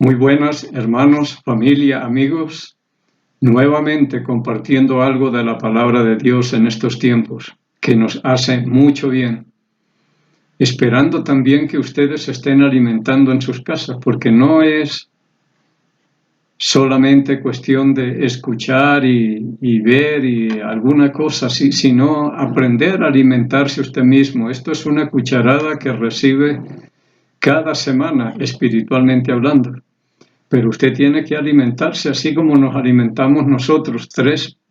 Muy buenas, hermanos, familia, amigos, nuevamente compartiendo algo de la palabra de Dios en estos tiempos, que nos hace mucho bien. Esperando también que ustedes se estén alimentando en sus casas, porque no es solamente cuestión de escuchar y ver y alguna cosa así, sino aprender a alimentarse usted mismo. Esto es una cucharada que recibe cada semana, espiritualmente hablando. Pero usted tiene que alimentarse así como nos alimentamos nosotros,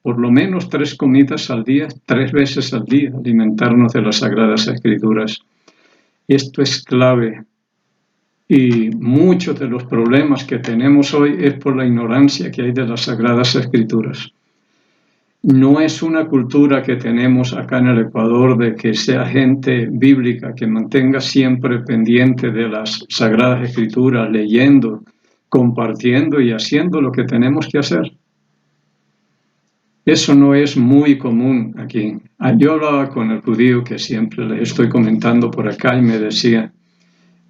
por lo menos 3 comidas al día, 3 veces al día, alimentarnos de las Sagradas Escrituras. Esto es clave. Y muchos de los problemas que tenemos hoy es por la ignorancia que hay de las Sagradas Escrituras. No es una cultura que tenemos acá en el Ecuador de que sea gente bíblica, que mantenga siempre pendiente de las Sagradas Escrituras, leyendo, compartiendo y haciendo lo que tenemos que hacer. Eso no es muy común aquí. Yo hablaba con el judío que siempre le estoy comentando por acá y me decía,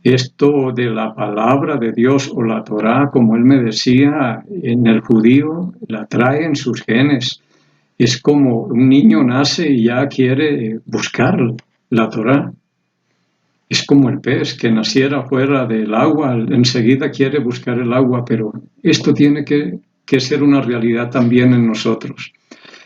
esto de la palabra de Dios o la Torá, como él me decía, en el judío la trae en sus genes. Es como un niño nace y ya quiere buscar la Torá. Es como el pez que naciera fuera del agua, enseguida quiere buscar el agua, pero esto tiene que ser una realidad también en nosotros.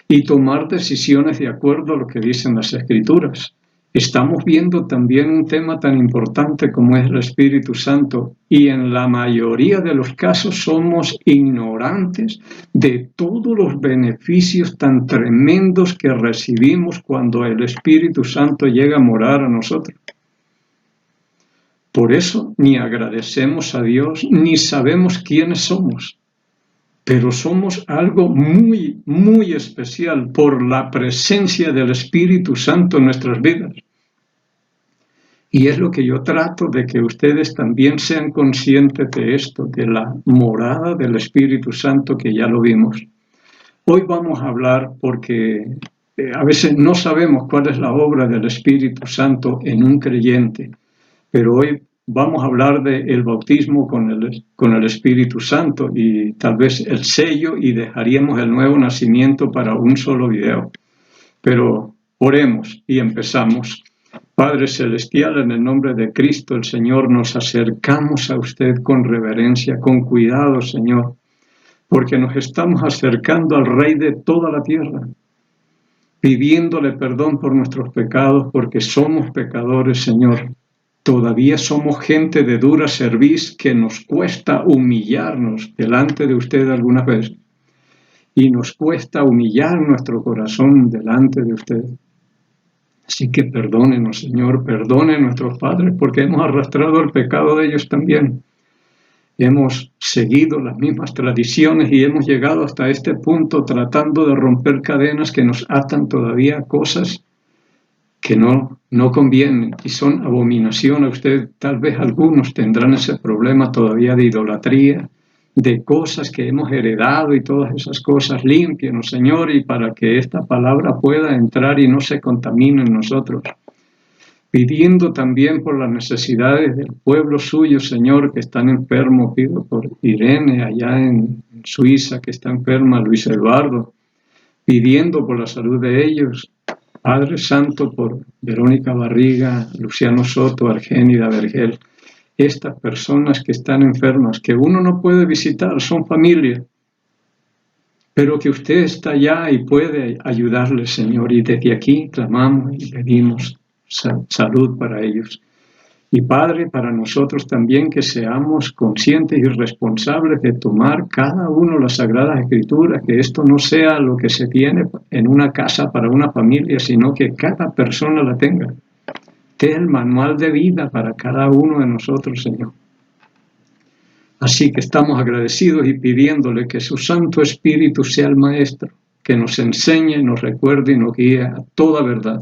Y tomar decisiones de acuerdo a lo que dicen las Escrituras. Estamos viendo también un tema tan importante como es el Espíritu Santo y en la mayoría de los casos somos ignorantes de todos los beneficios tan tremendos que recibimos cuando el Espíritu Santo llega a morar a nosotros. Por eso ni agradecemos a Dios ni sabemos quiénes somos. Pero somos algo muy, muy especial por la presencia del Espíritu Santo en nuestras vidas. Y es lo que yo trato de que ustedes también sean conscientes de esto, de la morada del Espíritu Santo que ya lo vimos. Hoy vamos a hablar porque a veces no sabemos cuál es la obra del Espíritu Santo en un creyente, pero hoy vamos a hablar del bautismo con el Espíritu Santo y tal vez el sello y dejaríamos el nuevo nacimiento para un solo video. Pero oremos y empezamos. Padre Celestial, en el nombre de Cristo el Señor, nos acercamos a usted con reverencia, con cuidado, Señor, porque nos estamos acercando al Rey de toda la tierra, pidiéndole perdón por nuestros pecados, porque somos pecadores, Señor. Todavía somos gente de dura cerviz que nos cuesta humillarnos delante de usted alguna vez. Y nos cuesta humillar nuestro corazón delante de usted. Así que perdónenos, Señor, perdone a nuestros padres porque hemos arrastrado el pecado de ellos también. Hemos seguido las mismas tradiciones y hemos llegado hasta este punto tratando de romper cadenas que nos atan todavía a cosas que no convienen y son abominación a usted. Tal vez algunos tendrán ese problema todavía de idolatría, de cosas que hemos heredado y todas esas cosas. Límpienos, Señor, y para que esta palabra pueda entrar y no se contamine en nosotros. Pidiendo también por las necesidades del pueblo suyo, Señor, que están enfermos. Pido por Irene allá en Suiza, que está enferma, Luis Eduardo, pidiendo por la salud de ellos. Padre Santo, por Verónica Barriga, Luciano Soto, Argénida Vergel, estas personas que están enfermas, que uno no puede visitar, son familia, pero que usted está allá y puede ayudarles, Señor, y desde aquí clamamos y pedimos salud para ellos. Y Padre, para nosotros también que seamos conscientes y responsables de tomar cada uno las Sagradas Escrituras, que esto no sea lo que se tiene en una casa para una familia, sino que cada persona la tenga. Este es el manual de vida para cada uno de nosotros, Señor. Así que estamos agradecidos y pidiéndole que su Santo Espíritu sea el Maestro, que nos enseñe, nos recuerde y nos guíe a toda verdad.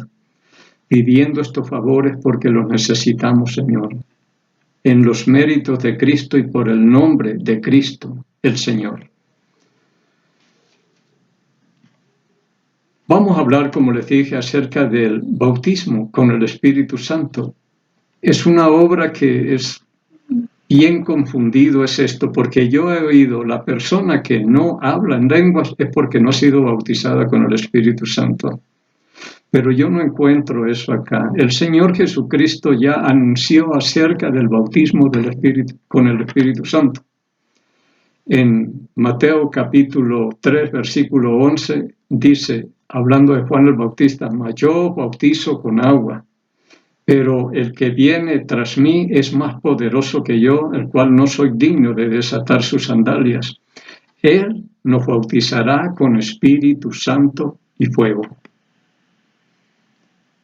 Pidiendo estos favores porque los necesitamos, Señor, en los méritos de Cristo y por el nombre de Cristo, el Señor. Vamos a hablar, como les dije, acerca del bautismo con el Espíritu Santo. Es una obra que es Bien confundido es esto, porque yo he oído la persona que no habla en lenguas es porque no ha sido bautizada con el Espíritu Santo. Pero yo no encuentro eso acá. El Señor Jesucristo ya anunció acerca del bautismo del Espíritu, con el Espíritu Santo. En Mateo capítulo 3, versículo 11, dice, hablando de Juan el Bautista, mas yo bautizo con agua, pero el que viene tras mí es más poderoso que yo, el cual no soy digno de desatar sus sandalias. Él nos bautizará con Espíritu Santo y fuego.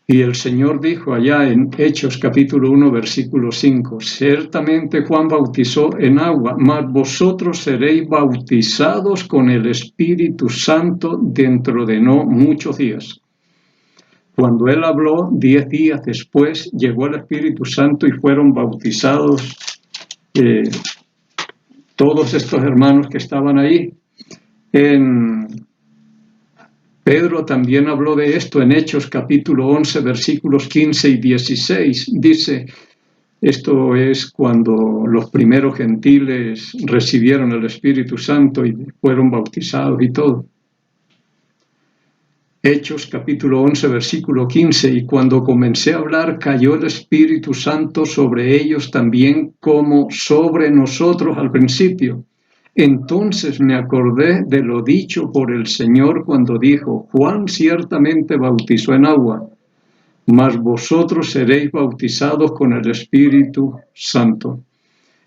Y el Señor dijo allá en Hechos capítulo 1, versículo 5, ciertamente Juan bautizó en agua, mas vosotros seréis bautizados con el Espíritu Santo dentro de no muchos días. Cuando él habló, 10 días después, llegó el Espíritu Santo y fueron bautizados todos estos hermanos que estaban ahí. Pedro también habló de esto en Hechos capítulo 11, versículos 15 y 16. Dice, esto es cuando los primeros gentiles recibieron el Espíritu Santo y fueron bautizados y todo. Hechos capítulo 11, versículo 15, y cuando comencé a hablar cayó el Espíritu Santo sobre ellos también como sobre nosotros al principio. Entonces me acordé de lo dicho por el Señor cuando dijo, Juan ciertamente bautizó en agua, mas vosotros seréis bautizados con el Espíritu Santo.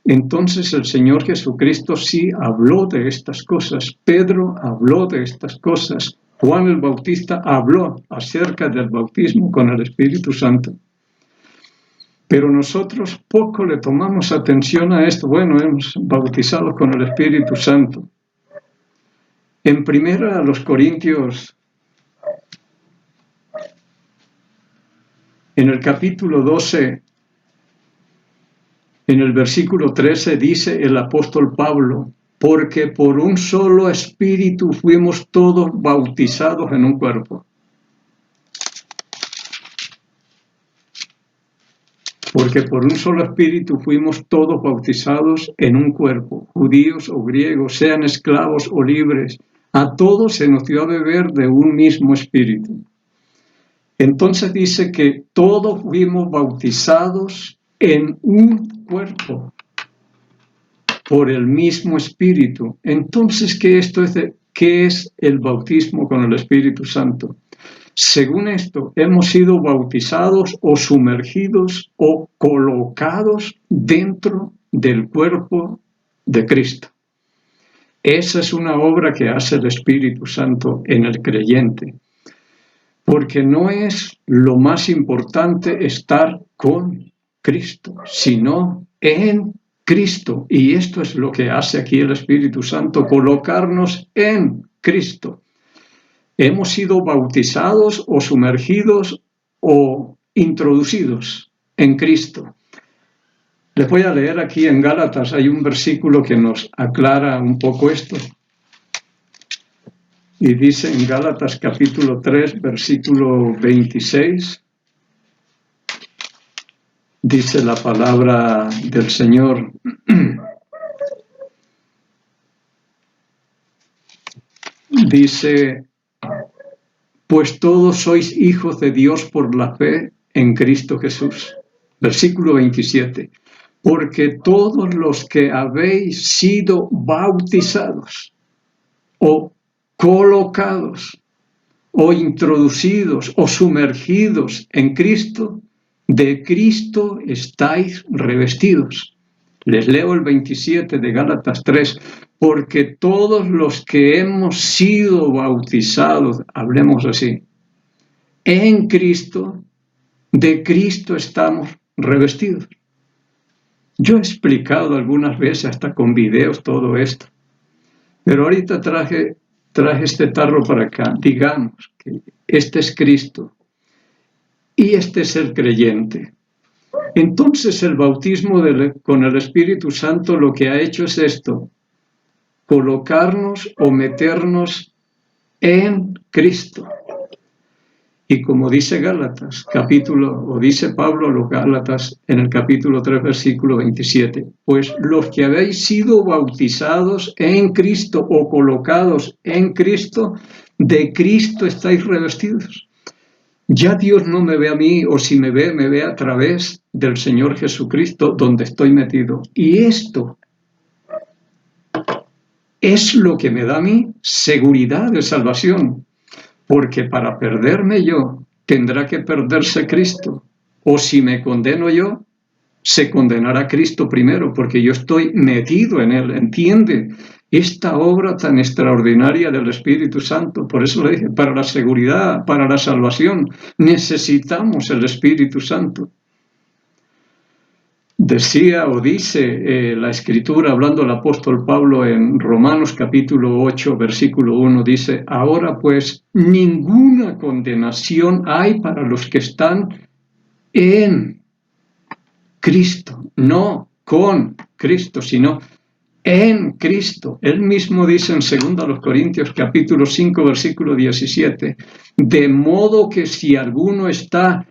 Entonces el Señor Jesucristo sí habló de estas cosas, Pedro habló de estas cosas, Juan el Bautista habló acerca del bautismo con el Espíritu Santo. Pero nosotros poco le tomamos atención a esto. Bueno, hemos bautizado con el Espíritu Santo. En primera a los Corintios, en el capítulo 12, en el versículo 13, dice el apóstol Pablo, porque por un solo espíritu fuimos todos bautizados en un cuerpo. Porque por un solo espíritu fuimos todos bautizados en un cuerpo, judíos o griegos, sean esclavos o libres, a todos se nos dio a beber de un mismo espíritu. Entonces dice que todos fuimos bautizados en un cuerpo por el mismo espíritu. Entonces, ¿qué es el bautismo con el Espíritu Santo? Según esto, hemos sido bautizados o sumergidos o colocados dentro del cuerpo de Cristo. Esa es una obra que hace el Espíritu Santo en el creyente, porque no es lo más importante estar con Cristo, sino en Cristo. Y esto es lo que hace aquí el Espíritu Santo, colocarnos en Cristo. Hemos sido bautizados o sumergidos o introducidos en Cristo. Les voy a leer aquí en Gálatas, hay un versículo que nos aclara un poco esto. Y dice en Gálatas capítulo 3, versículo 26, dice la palabra del Señor. Dice, pues todos sois hijos de Dios por la fe en Cristo Jesús. Versículo 27. Porque todos los que habéis sido bautizados o colocados o introducidos o sumergidos en Cristo, de Cristo estáis revestidos. Les leo el 27 de Gálatas 3. Porque todos los que hemos sido bautizados, hablemos así, en Cristo, de Cristo estamos revestidos. Yo he explicado algunas veces, hasta con videos, todo esto. Pero ahorita traje este tarro para acá. Digamos que este es Cristo y este es el creyente. Entonces el bautismo con el Espíritu Santo lo que ha hecho es esto: colocarnos o meternos en Cristo. Y como dice Gálatas, dice Pablo a los Gálatas en el capítulo 3, versículo 27, pues los que habéis sido bautizados en Cristo o colocados en Cristo, de Cristo estáis revestidos. Ya Dios no me ve a mí, o si me ve a través del Señor Jesucristo donde estoy metido. Y esto es lo que me da a mí seguridad de salvación. Porque para perderme yo, tendrá que perderse Cristo. O si me condeno yo, se condenará Cristo primero, porque yo estoy metido en Él. ¿Entiende? Esta obra tan extraordinaria del Espíritu Santo, por eso le dije, para la seguridad, para la salvación, necesitamos el Espíritu Santo. Decía o dice la Escritura, hablando el apóstol Pablo en Romanos capítulo 8, versículo 1, dice, ahora pues ninguna condenación hay para los que están en Cristo, no con Cristo, sino en Cristo. Él mismo dice en 2 Corintios capítulo 5, versículo 17, de modo que si alguno está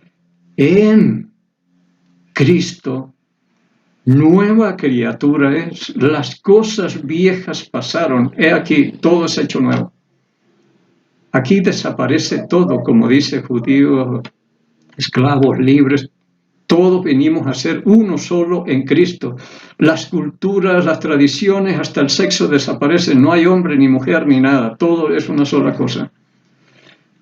en Cristo, nueva criatura es, las cosas viejas pasaron, he aquí, todo es hecho nuevo. Aquí desaparece todo, como dice judíos, esclavos, libres, todos venimos a ser uno solo en Cristo. Las culturas, las tradiciones, hasta el sexo desaparecen, no hay hombre ni mujer ni nada, todo es una sola cosa.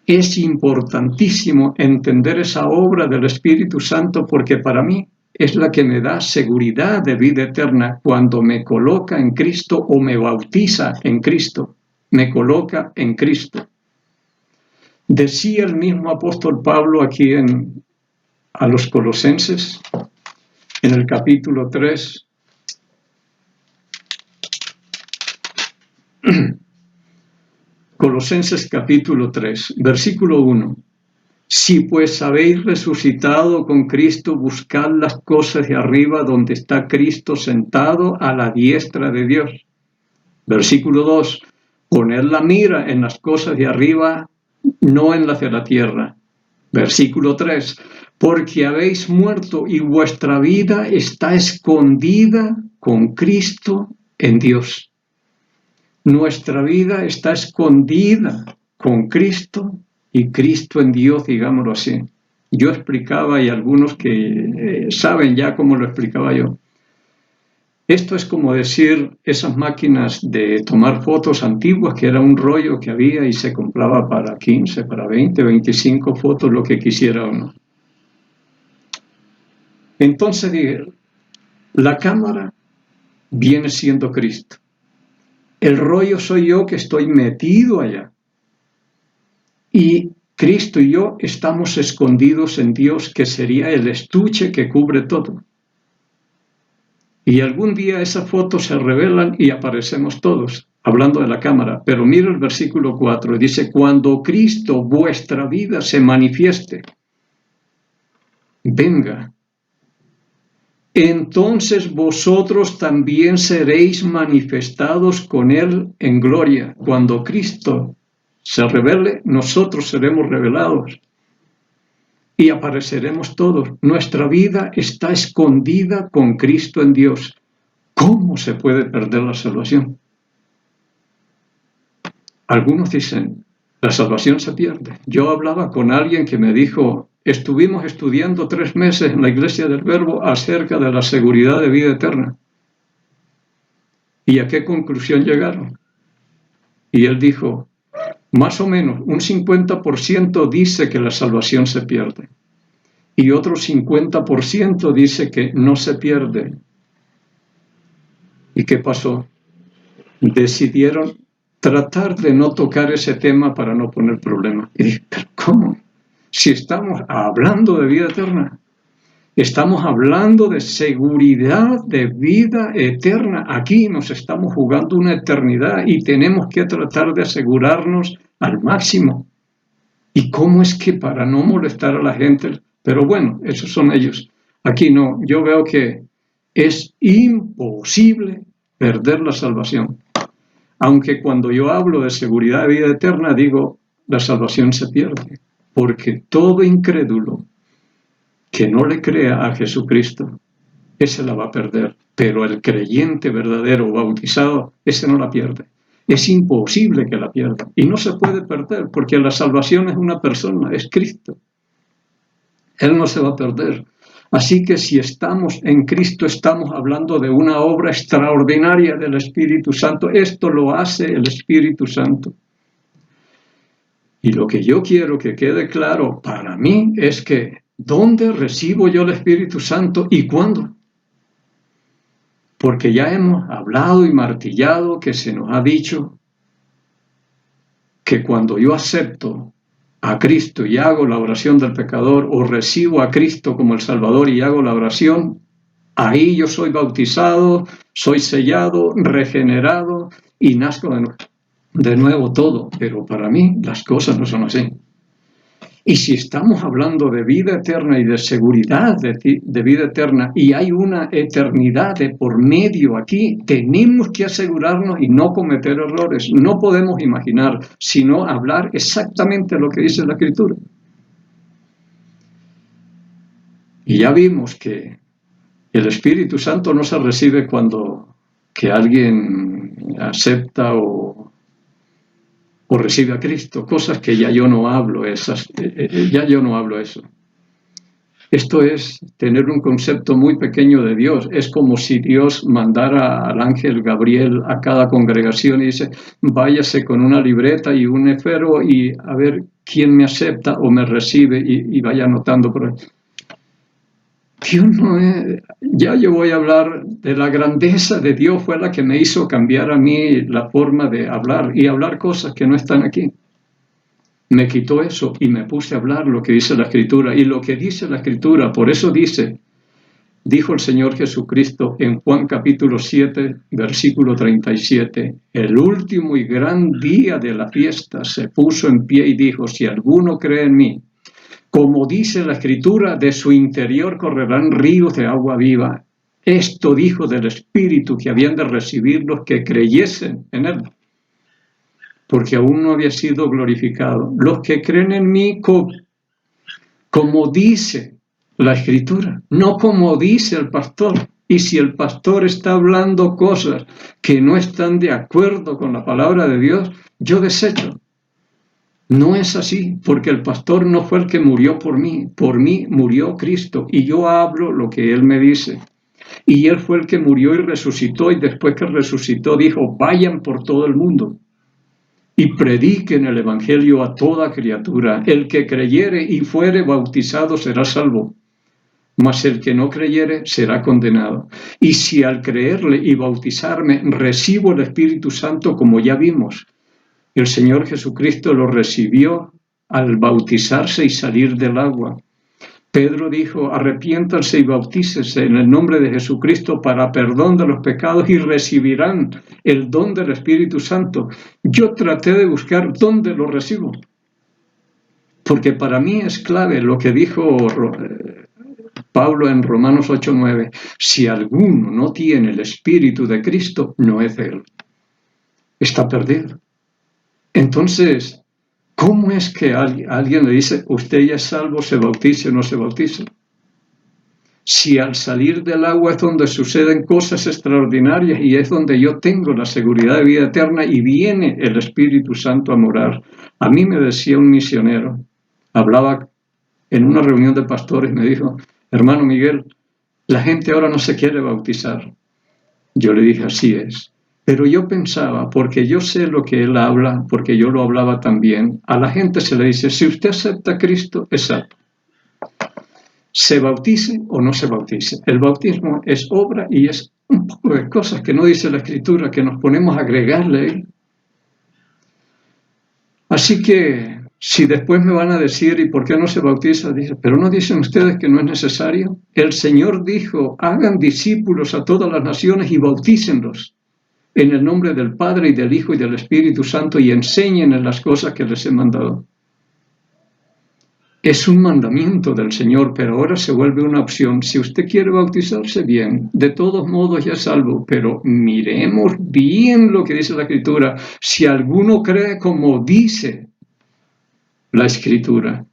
Es importantísimo entender esa obra del Espíritu Santo porque para mí es la que me da seguridad de vida eterna cuando me coloca en Cristo o me bautiza en Cristo, me coloca en Cristo. Decía el mismo apóstol Pablo aquí a los Colosenses, en el capítulo 3, Colosenses capítulo 3, versículo 1. Si pues habéis resucitado con Cristo, buscad las cosas de arriba donde está Cristo sentado a la diestra de Dios. Versículo 2. Poned la mira en las cosas de arriba, no en las de la tierra. Versículo 3. Porque habéis muerto y vuestra vida está escondida con Cristo en Dios. Nuestra vida está escondida con Cristo y Cristo en Dios, digámoslo así. Yo explicaba, y algunos que saben ya cómo lo explicaba yo. Esto es como decir esas máquinas de tomar fotos antiguas, que era un rollo que había y se compraba para 15, para 20, 25 fotos, lo que quisiera uno. Entonces dije, la cámara viene siendo Cristo. El rollo soy yo que estoy metido allá. Y Cristo y yo estamos escondidos en Dios, que sería el estuche que cubre todo. Y algún día esas fotos se revelan y aparecemos todos, hablando de la cámara. Pero mira el versículo 4, dice, cuando Cristo, vuestra vida, se manifieste, venga, entonces vosotros también seréis manifestados con Él en gloria. Cuando Cristo se revele, nosotros seremos revelados y apareceremos todos. Nuestra vida está escondida con Cristo en Dios. ¿Cómo se puede perder la salvación? Algunos dicen, la salvación se pierde. Yo hablaba con alguien que me dijo, estuvimos estudiando 3 meses en la Iglesia del Verbo acerca de la seguridad de vida eterna. ¿Y a qué conclusión llegaron? Y él dijo, más o menos un 50% dice que la salvación se pierde y otro 50% dice que no se pierde. ¿Y qué pasó? Decidieron tratar de no tocar ese tema para no poner problemas. Y dije, ¿pero cómo? Si estamos hablando de vida eterna, estamos hablando de seguridad de vida eterna. Aquí nos estamos jugando una eternidad y tenemos que tratar de asegurarnos al máximo. ¿Y cómo es que para no molestar a la gente? Pero bueno, esos son ellos. Aquí no, yo veo que es imposible perder la salvación. Aunque cuando yo hablo de seguridad de vida eterna, digo, la salvación se pierde. porque todo incrédulo que no le crea a Jesucristo, ese la va a perder, pero el creyente verdadero bautizado, ese no la pierde. Es imposible que la pierda y no se puede perder porque la salvación es una persona, es Cristo. Él no se va a perder. Así que si estamos en Cristo, estamos hablando de una obra extraordinaria del Espíritu Santo. Esto lo hace el Espíritu Santo. Y lo que yo quiero que quede claro para mí es que ¿dónde recibo yo el Espíritu Santo y cuándo? Porque ya hemos hablado y martillado que se nos ha dicho que cuando yo acepto a Cristo y hago la oración del pecador o recibo a Cristo como el Salvador y hago la oración, ahí yo soy bautizado, soy sellado, regenerado y nazco de nuevo todo. Pero para mí las cosas no son así. Y si estamos hablando de vida eterna y de seguridad de vida eterna y hay una eternidad de por medio aquí, tenemos que asegurarnos y no cometer errores. No podemos imaginar, sino hablar exactamente lo que dice la Escritura. Y ya vimos que el Espíritu Santo no se recibe cuando que alguien acepta o recibe a Cristo, cosas que ya yo no hablo, ya yo no hablo eso. Esto es tener un concepto muy pequeño de Dios. Es como si Dios mandara al ángel Gabriel a cada congregación y dice, váyase con una libreta y un esfero y a ver quién me acepta o me recibe y vaya anotando por ahí. Dios no es... Ya yo voy a hablar de la grandeza de Dios, fue la que me hizo cambiar a mí la forma de hablar y hablar cosas que no están aquí. Me quitó eso y me puse a hablar lo que dice la Escritura. Y lo que dice la Escritura, por eso dijo el Señor Jesucristo en Juan capítulo 7, versículo 37, el último y gran día de la fiesta se puso en pie y dijo, si alguno cree en mí, como dice la Escritura, de su interior correrán ríos de agua viva. Esto dijo del Espíritu que habían de recibir los que creyesen en él, porque aún no había sido glorificado. Los que creen en mí, como dice la Escritura, no como dice el pastor. Y si el pastor está hablando cosas que no están de acuerdo con la palabra de Dios, yo desecho. No es así, porque el pastor no fue el que murió por mí murió Cristo, y yo hablo lo que Él me dice. Y Él fue el que murió y resucitó, y después que resucitó dijo, vayan por todo el mundo y prediquen el Evangelio a toda criatura. El que creyere y fuere bautizado será salvo, mas el que no creyere será condenado. Y si al creerle y bautizarme recibo el Espíritu Santo, como ya vimos, el Señor Jesucristo lo recibió al bautizarse y salir del agua. Pedro dijo, arrepiéntanse y bautícense en el nombre de Jesucristo para perdón de los pecados y recibirán el don del Espíritu Santo. Yo traté de buscar dónde lo recibo, porque para mí es clave lo que dijo Pablo en Romanos 8:9. Si alguno no tiene el Espíritu de Cristo, no es de él. Está perdido. Entonces, ¿cómo es que alguien le dice, usted ya es salvo, se bautice o no se bautice? Si al salir del agua es donde suceden cosas extraordinarias y es donde yo tengo la seguridad de vida eterna y viene el Espíritu Santo a morar. A mí me decía un misionero, hablaba en una reunión de pastores, me dijo, hermano Miguel, la gente ahora no se quiere bautizar. Yo le dije, así es. Pero yo pensaba, porque yo sé lo que él habla, porque yo lo hablaba también, a la gente se le dice, si usted acepta a Cristo, es salvo. Se bautice o no se bautice. El bautismo es obra y es un poco de cosas que no dice la Escritura, que nos ponemos a agregarle. Así que, si después me van a decir, ¿y por qué no se bautiza? Dice, pero ¿no dicen ustedes que no es necesario? El Señor dijo, hagan discípulos a todas las naciones y bautícenlos en el nombre del Padre y del Hijo y del Espíritu Santo y enséñenles las cosas que les he mandado. Es un mandamiento del Señor, pero ahora se vuelve una opción. Si usted quiere bautizarse, bien. De todos modos ya es salvo, pero miremos bien lo que dice la Escritura. Si alguno cree como dice la Escritura,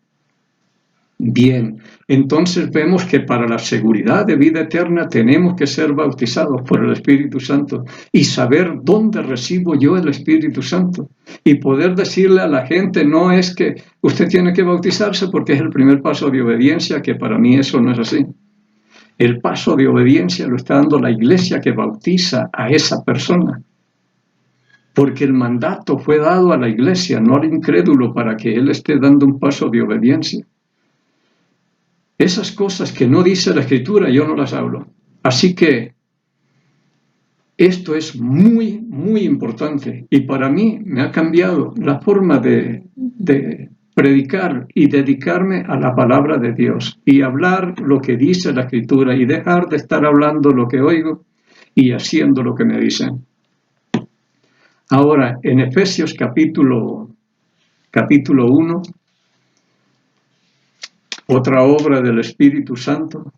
Bien, entonces vemos que para la seguridad de vida eterna tenemos que ser bautizados por el Espíritu Santo y saber dónde recibo yo el Espíritu Santo y poder decirle a la gente, no es que usted tiene que bautizarse porque es el primer paso de obediencia, que para mí eso no es así. El paso de obediencia lo está dando la iglesia que bautiza a esa persona, porque el mandato fue dado a la iglesia, no al incrédulo, para que él esté dando un paso de obediencia. Esas cosas que no dice la Escritura, yo no las hablo. Así que esto es muy, muy importante y para mí me ha cambiado la forma de predicar y dedicarme a la palabra de Dios y hablar lo que dice la Escritura y dejar de estar hablando lo que oigo y haciendo lo que me dicen. Ahora, en Efesios capítulo 1, otra obra del Espíritu Santo,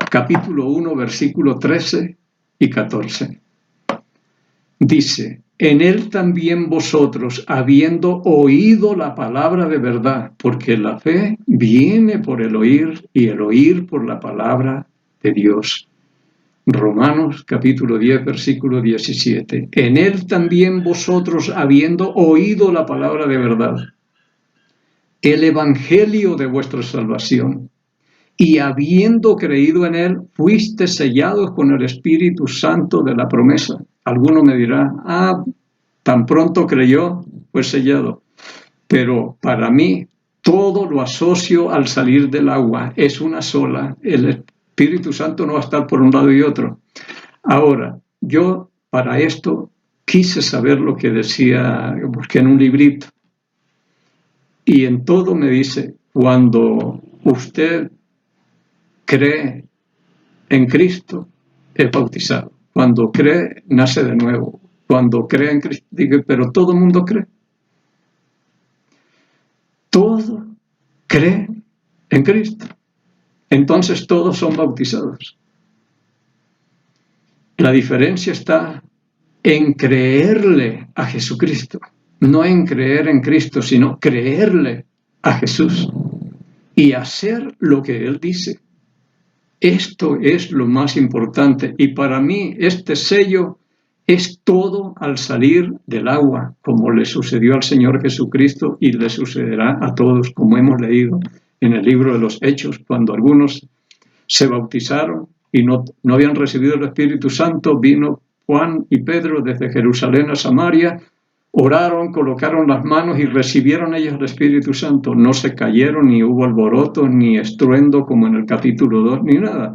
capítulo 1, versículo 13 y 14. Dice, en él también vosotros, habiendo oído la palabra de verdad, porque la fe viene por el oír y el oír por la palabra de Dios. Romanos capítulo 10, versículo 17. En él también vosotros, habiendo oído la palabra de verdad, el evangelio de vuestra salvación, y habiendo creído en él, fuiste sellados con el Espíritu Santo de la promesa. Alguno me dirá, tan pronto creyó, fue sellado. Pero para mí, todo lo asocio al salir del agua, es una sola. El Espíritu Santo no va a estar por un lado y otro. Ahora, yo para esto quise saber lo que decía, busqué en un librito, y en todo me dice, cuando usted cree en Cristo, es bautizado. Cuando cree, nace de nuevo. Cuando cree en Cristo, digo, pero todo el mundo cree. Todo cree en Cristo. Entonces todos son bautizados. La diferencia está en creerle a Jesucristo. No en creer en Cristo, sino creerle a Jesús y hacer lo que Él dice. Esto es lo más importante y para mí este sello es todo al salir del agua, como le sucedió al Señor Jesucristo y le sucederá a todos, como hemos leído en el libro de los Hechos, cuando algunos se bautizaron y no habían recibido el Espíritu Santo, vino Juan y Pedro desde Jerusalén a Samaria, oraron, colocaron las manos y recibieron ellos el Espíritu Santo. No se cayeron, ni hubo alboroto, ni estruendo como en el capítulo 2, ni nada.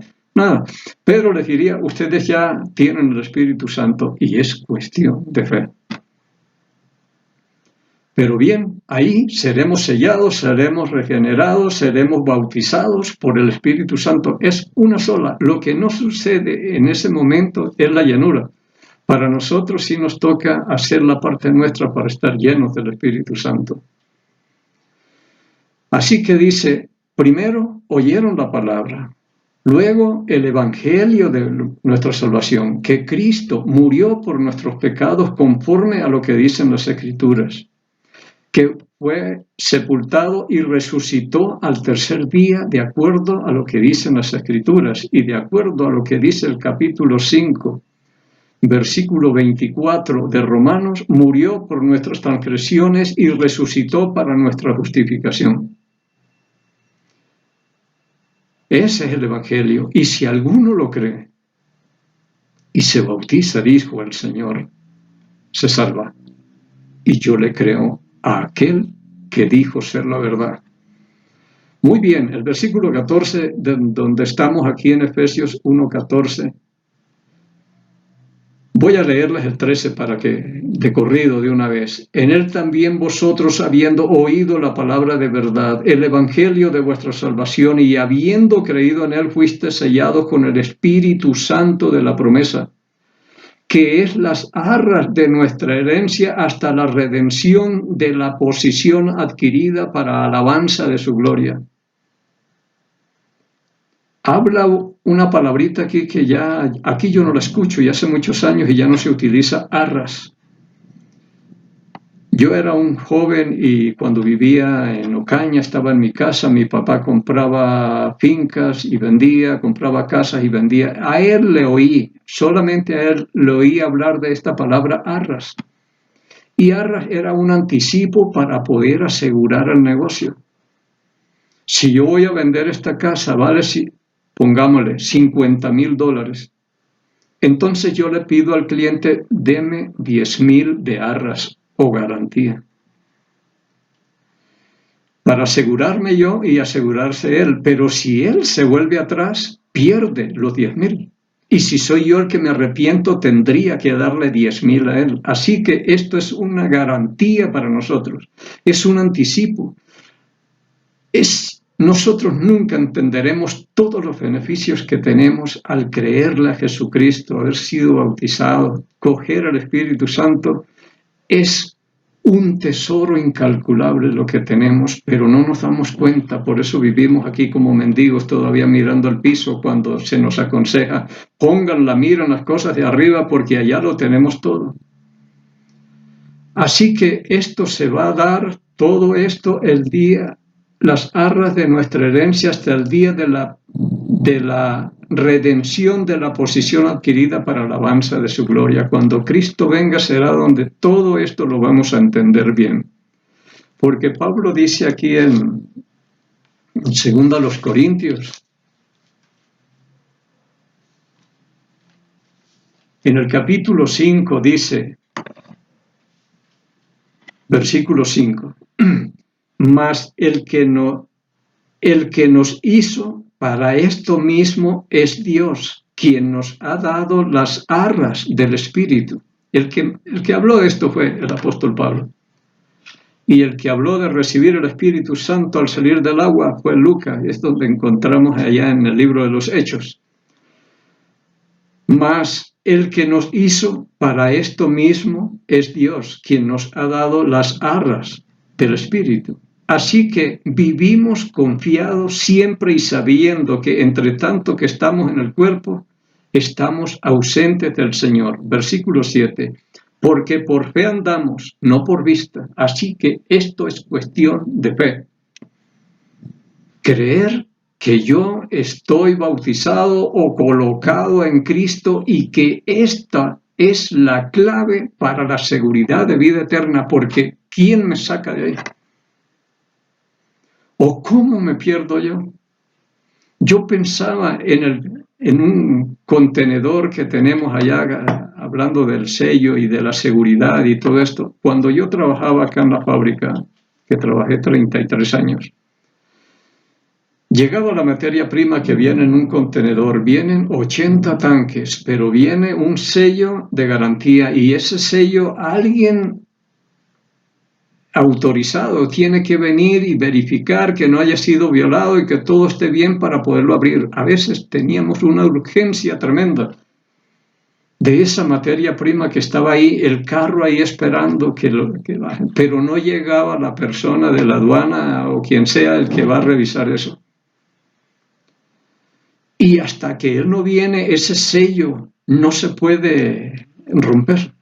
Pedro les diría, ustedes ya tienen el Espíritu Santo y es cuestión de fe. Pero bien, ahí seremos sellados, seremos regenerados, seremos bautizados por el Espíritu Santo. Es una sola. Lo que no sucede en ese momento es la llenura. Para nosotros sí nos toca hacer la parte nuestra para estar llenos del Espíritu Santo. Así que dice, primero oyeron la palabra, luego el evangelio de nuestra salvación, que Cristo murió por nuestros pecados conforme a lo que dicen las Escrituras, que fue sepultado y resucitó al tercer día de acuerdo a lo que dicen las Escrituras y de acuerdo a lo que dice el capítulo 5, versículo 24 de Romanos, murió por nuestras transgresiones y resucitó para nuestra justificación. Ese es el Evangelio. Y si alguno lo cree y se bautiza, dijo el Señor, se salva. Y yo le creo a aquel que dijo ser la verdad. Muy bien, el versículo 14, donde estamos aquí en Efesios 1:14. Voy a leerles el 13 para que, de corrido de una vez. En él también vosotros, habiendo oído la palabra de verdad, el evangelio de vuestra salvación, y habiendo creído en él, fuisteis sellados con el Espíritu Santo de la promesa, que es las arras de nuestra herencia hasta la redención de la posición adquirida para alabanza de su gloria. Habla una palabrita aquí que ya, aquí yo no la escucho, ya hace muchos años y ya no se utiliza, arras. Yo era un joven y cuando vivía en Ocaña, estaba en mi casa, mi papá compraba fincas y vendía, compraba casas y vendía. A él le oí, solamente a él le oí hablar de esta palabra arras. Y arras era un anticipo para poder asegurar el negocio. Si yo voy a vender esta casa, vale, pongámosle $50,000. Entonces yo le pido al cliente, deme 10,000 de arras o garantía, para asegurarme yo y asegurarse él. Pero si él se vuelve atrás, pierde los 10,000. Y si soy yo el que me arrepiento, tendría que darle 10,000 a él. Así que esto es una garantía para nosotros, es un anticipo. Nosotros nunca entenderemos todos los beneficios que tenemos al creerle a Jesucristo, haber sido bautizado, coger al Espíritu Santo. Es un tesoro incalculable lo que tenemos, pero no nos damos cuenta. Por eso vivimos aquí como mendigos todavía mirando al piso cuando se nos aconseja, pongan la mira en las cosas de arriba porque allá lo tenemos todo. Así que esto se va a dar, todo esto, el día, las arras de nuestra herencia hasta el día de la redención de la posición adquirida para la alabanza de su gloria. Cuando Cristo venga será donde todo esto lo vamos a entender bien. Porque Pablo dice aquí en 2 Corintios, en el capítulo 5 dice, versículo 5, mas el que nos hizo para esto mismo es Dios, quien nos ha dado las arras del Espíritu. El que habló de esto fue el apóstol Pablo. Y el que habló de recibir el Espíritu Santo al salir del agua fue Lucas, es donde encontramos allá en el libro de los Hechos. Mas el que nos hizo para esto mismo es Dios, quien nos ha dado las arras del Espíritu. Así que vivimos confiados siempre y sabiendo que entre tanto que estamos en el cuerpo, estamos ausentes del Señor. Versículo 7. Porque por fe andamos, no por vista. Así que esto es cuestión de fe. Creer que yo estoy bautizado o colocado en Cristo y que esta es la clave para la seguridad de vida eterna, porque ¿quién me saca de ahí? ¿O cómo me pierdo yo? Yo pensaba en un contenedor que tenemos allá, hablando del sello y de la seguridad y todo esto. Cuando yo trabajaba acá en la fábrica, que trabajé 33 años, llegaba la materia prima que viene en un contenedor, vienen 80 tanques, pero viene un sello de garantía y ese sello alguien autorizado tiene que venir y verificar que no haya sido violado y que todo esté bien para poderlo abrir. A veces teníamos una urgencia tremenda de esa materia prima que estaba ahí, el carro ahí esperando que baje, pero no llegaba la persona de la aduana o quien sea el que va a revisar eso. Y hasta que él no viene, ese sello no se puede romper.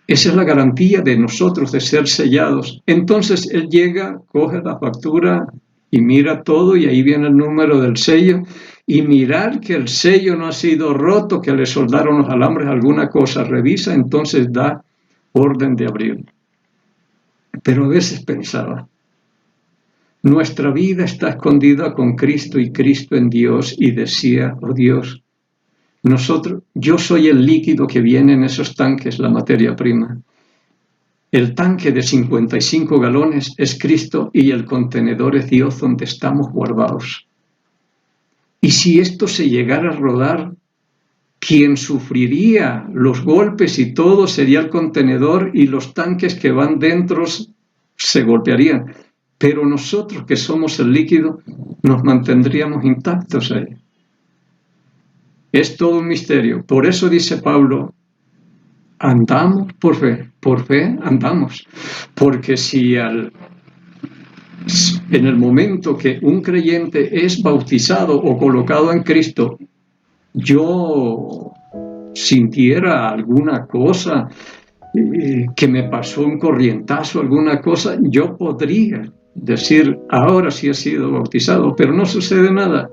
Esa es la garantía de nosotros de ser sellados. Entonces él llega, coge la factura y mira todo y ahí viene el número del sello y mirar que el sello no ha sido roto, que le soldaron los alambres, alguna cosa, revisa, entonces da orden de abrir. Pero a veces pensaba, nuestra vida está escondida con Cristo y Cristo en Dios y decía, oh Dios, yo soy el líquido que viene en esos tanques, la materia prima. El tanque de 55 galones es Cristo y el contenedor es Dios donde estamos guardados. Y si esto se llegara a rodar, quien sufriría los golpes y todo sería el contenedor y los tanques que van dentro se golpearían. Pero nosotros que somos el líquido nos mantendríamos intactos ahí. Es todo un misterio. Por eso dice Pablo, andamos por fe andamos. Porque si en el momento que un creyente es bautizado o colocado en Cristo, yo sintiera alguna cosa que me pasó un corrientazo, alguna cosa, yo podría decir, ahora sí he sido bautizado, pero no sucede nada.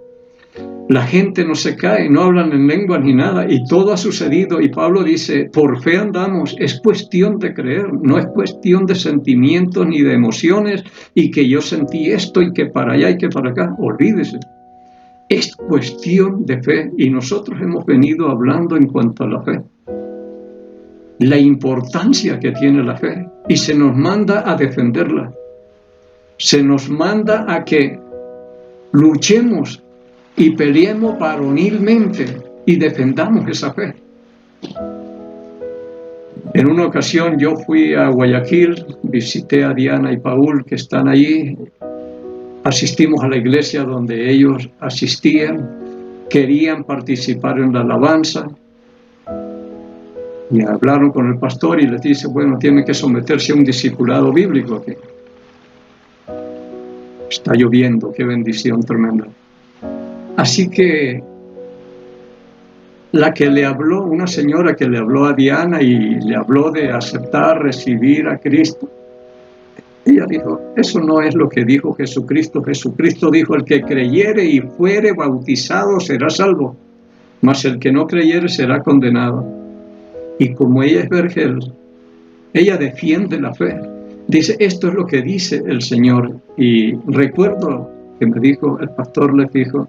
La gente no se cae, no hablan en lengua ni nada, y todo ha sucedido. Y Pablo dice, por fe andamos, es cuestión de creer, no es cuestión de sentimientos ni de emociones, y que yo sentí esto y que para allá y que para acá, olvídese. Es cuestión de fe, y nosotros hemos venido hablando en cuanto a la fe. La importancia que tiene la fe, y se nos manda a defenderla. Se nos manda a que luchemos y peleemos varonilmente y defendamos esa fe. En una ocasión yo fui a Guayaquil, visité a Diana y Paul que están allí, asistimos a la iglesia donde ellos asistían, querían participar en la alabanza, y hablaron con el pastor y les dice, bueno, tienen que someterse a un discipulado bíblico aquí. Está lloviendo, qué bendición tremenda. Así que la que le habló, una señora que le habló a Diana y le habló de aceptar, recibir a Cristo, ella dijo, eso no es lo que dijo Jesucristo. Jesucristo dijo, el que creyere y fuere bautizado será salvo, mas el que no creyere será condenado. Y como ella es vergel, ella defiende la fe. Dice, esto es lo que dice el Señor. Y recuerdo que me dijo, el pastor les dijo,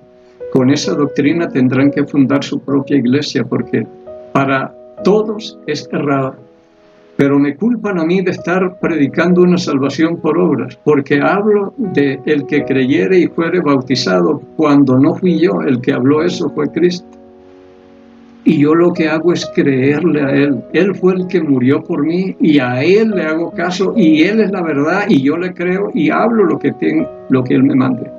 con esa doctrina tendrán que fundar su propia iglesia, porque para todos es errada. Pero me culpan a mí de estar predicando una salvación por obras, porque hablo de el que creyere y fuere bautizado, cuando no fui yo el que habló eso, fue Cristo. Y yo lo que hago es creerle a Él. Él fue el que murió por mí y a Él le hago caso y Él es la verdad y yo le creo y hablo lo que Él me mande.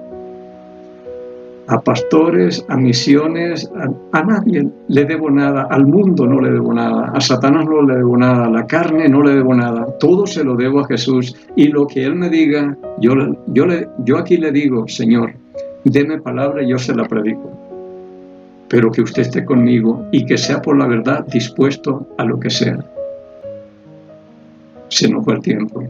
A pastores, a misiones, a nadie le debo nada, al mundo no le debo nada, a Satanás no le debo nada, a la carne no le debo nada, todo se lo debo a Jesús. Y lo que Él me diga, yo aquí le digo, Señor, deme palabra y yo se la predico. Pero que usted esté conmigo y que sea por la verdad dispuesto a lo que sea. Se nos fue el tiempo.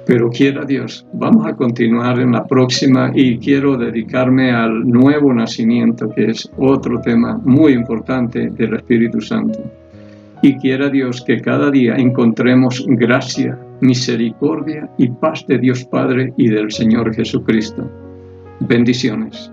Pero quiera Dios, vamos a continuar en la próxima y quiero dedicarme al nuevo nacimiento, que es otro tema muy importante del Espíritu Santo. Y quiera Dios que cada día encontremos gracia, misericordia y paz de Dios Padre y del Señor Jesucristo. Bendiciones.